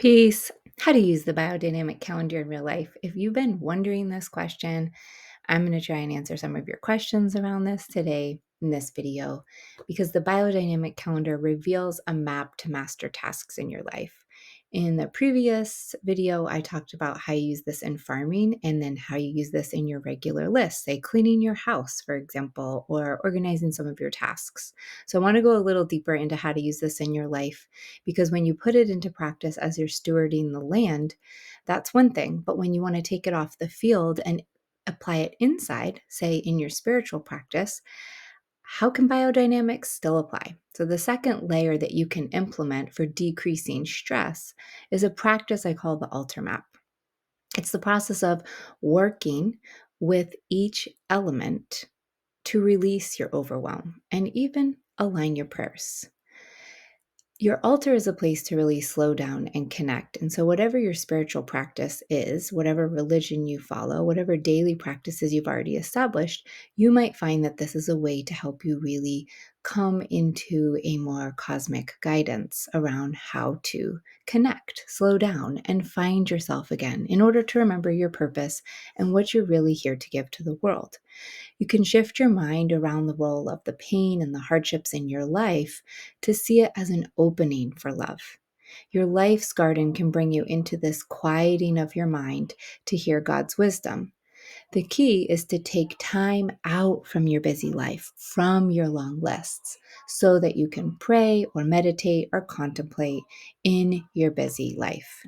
Peace. How to use the biodynamic calendar in real life. If you've been wondering this question, I'm going to try and answer some of your questions around this today in this video because the biodynamic calendar reveals a map to master tasks in your life. In the previous video, I talked about how you use this in farming and then how you use this in your regular list, say cleaning your house, for example, or organizing some of your tasks. So I want to go a little deeper into how to use this in your life because when you put it into practice as you're stewarding the land, that's one thing. But when you want to take it off the field and apply it inside, say in your spiritual practice, how can biodynamics still apply? So, the second layer that you can implement for decreasing stress is a practice I call the altar map. It's the process of working with each element to release your overwhelm and even align your prayers. Your altar is a place to really slow down and connect. And so, whatever your spiritual practice is, whatever religion you follow, whatever daily practices you've already established, you might find that this is a way to help you really come into a more cosmic guidance around how to connect, slow down, and find yourself again in order to remember your purpose and what you're really here to give to the world. You can shift your mind around the role of the pain and the hardships in your life to see it as an opening for love. Your life's garden can bring you into this quieting of your mind to hear God's wisdom. The key is to take time out from your busy life, from your long lists, so that you can pray or meditate or contemplate in your busy life.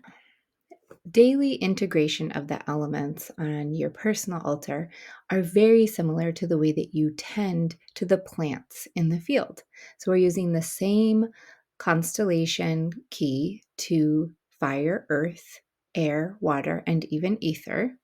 Daily integration of the elements on your personal altar are very similar to the way that you tend to the plants in the field. So we're using the same constellation key to fire, earth, air, water, and even ether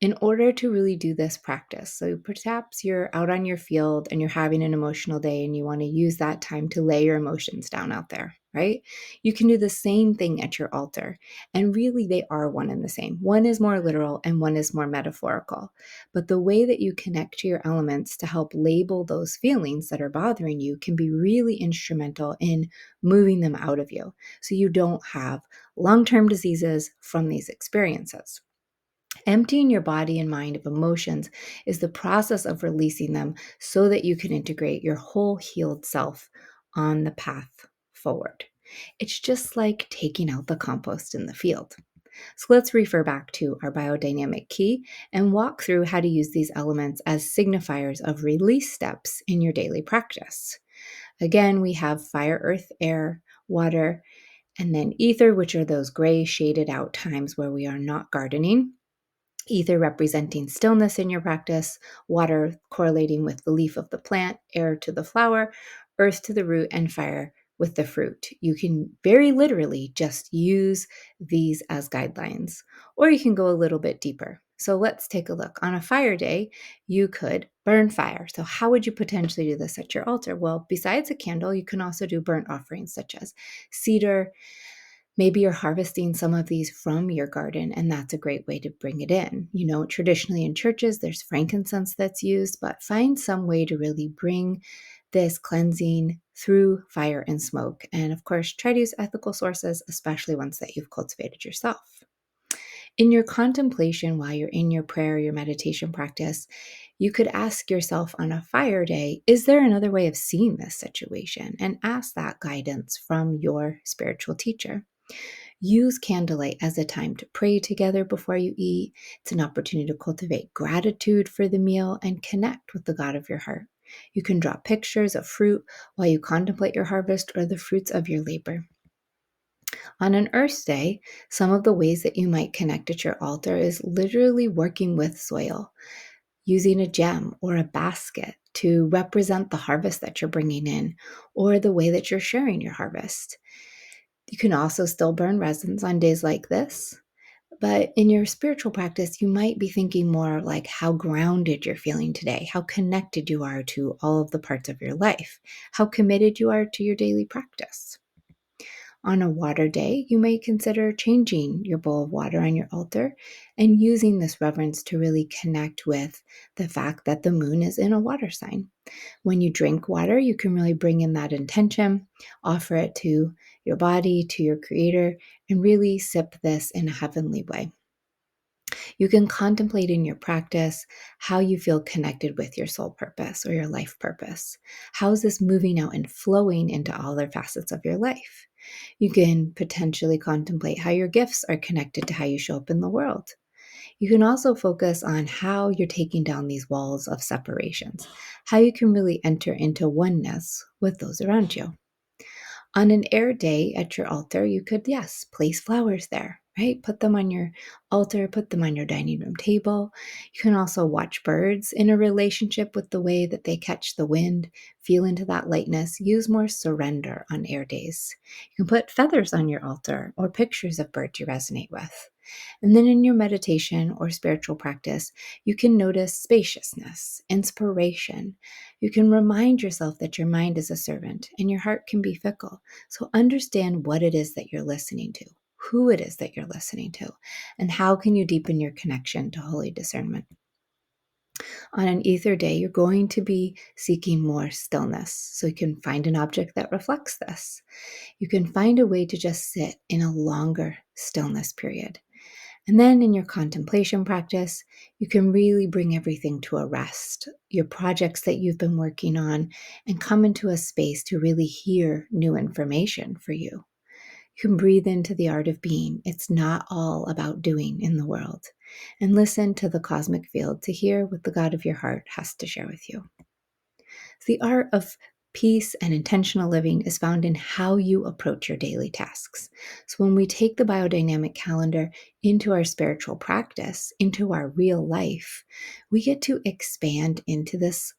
in order to really do this practice. So perhaps you're out on your field and you're having an emotional day and you want to use that time to lay your emotions down out there, right? You can do the same thing at your altar. And really, they are one and the same. One is more literal and one is more metaphorical. But the way that you connect to your elements to help label those feelings that are bothering you can be really instrumental in moving them out of you so you don't have long-term diseases from these experiences. Emptying your body and mind of emotions is the process of releasing them so that you can integrate your whole healed self on the path forward. It's just like taking out the compost in the field. So let's refer back to our biodynamic key and walk through how to use these elements as signifiers of release steps in your daily practice. Again, we have fire, earth, air, water, and then ether, which are those gray shaded out times where we are not gardening. Ether representing stillness in your practice, water correlating with the leaf of the plant, air to the flower, earth to the root, and fire with the fruit. You can very literally just use these as guidelines, or you can go a little bit deeper. So let's take a look. On a fire day, you could burn fire. So how would you potentially do this at your altar? Well, besides a candle, you can also do burnt offerings such as cedar. Maybe you're harvesting some of these from your garden, and that's a great way to bring it in. Traditionally in churches, there's frankincense that's used, but find some way to really bring this cleansing through fire and smoke. And of course, try to use ethical sources, especially ones that you've cultivated yourself. In your contemplation, while you're in your prayer, your meditation practice, you could ask yourself on a fire day, is there another way of seeing this situation? And ask that guidance from your spiritual teacher. Use candlelight as a time to pray together before you eat. It's an opportunity to cultivate gratitude for the meal and connect with the God of your heart. You can draw pictures of fruit while you contemplate your harvest or the fruits of your labor. On an Earth Day, some of the ways that you might connect at your altar is literally working with soil, using a gem or a basket to represent the harvest that you're bringing in or the way that you're sharing your harvest. You can also still burn resins on days like this. But in your spiritual practice, you might be thinking more like how grounded you're feeling today, how connected you are to all of the parts of your life, how committed you are to your daily practice. On a water day, you may consider changing your bowl of water on your altar and using this reverence to really connect with the fact that the moon is in a water sign. When you drink water, you can really bring in that intention, offer it to your body, to your creator, and really sip this in a heavenly way. You can contemplate in your practice how you feel connected with your soul purpose or your life purpose. How is this moving out and flowing into all other facets of your life? You can potentially contemplate how your gifts are connected to how you show up in the world. You can also focus on how you're taking down these walls of separations, how you can really enter into oneness with those around you. On an air day at your altar, you could, yes, place flowers there, right? Put them on your altar, put them on your dining room table. You can also watch birds in a relationship with the way that they catch the wind, feel into that lightness, use more surrender on air days. You can put feathers on your altar or pictures of birds you resonate with. And then in your meditation or spiritual practice, you can notice spaciousness, inspiration. You can remind yourself that your mind is a servant and your heart can be fickle. So understand what it is that you're listening to, who it is that you're listening to, and how can you deepen your connection to holy discernment. On an ether day, you're going to be seeking more stillness. So you can find an object that reflects this. You can find a way to just sit in a longer stillness period. And then in your contemplation practice, you can really bring everything to a rest, your projects that you've been working on, and come into a space to really hear new information for you. You can breathe into the art of being. It's not all about doing in the world. And listen to the cosmic field to hear what the God of your heart has to share with you. The art of peace and intentional living is found in how you approach your daily tasks. So, when we take the biodynamic calendar into our spiritual practice, into our real life, we get to expand into this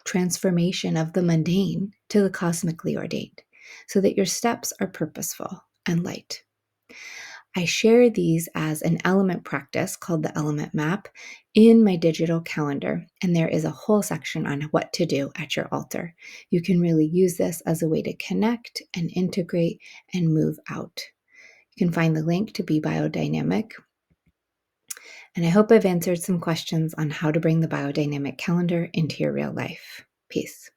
transformation of the mundane to the cosmically ordained, so that your steps are purposeful and light. I share these as an element practice called the element map in my digital calendar, and there is a whole section on what to do at your altar. You can really use this as a way to connect and integrate and move out. You can find the link to Be Biodynamic. And I hope I've answered some questions on how to bring the biodynamic calendar into your real life. Peace.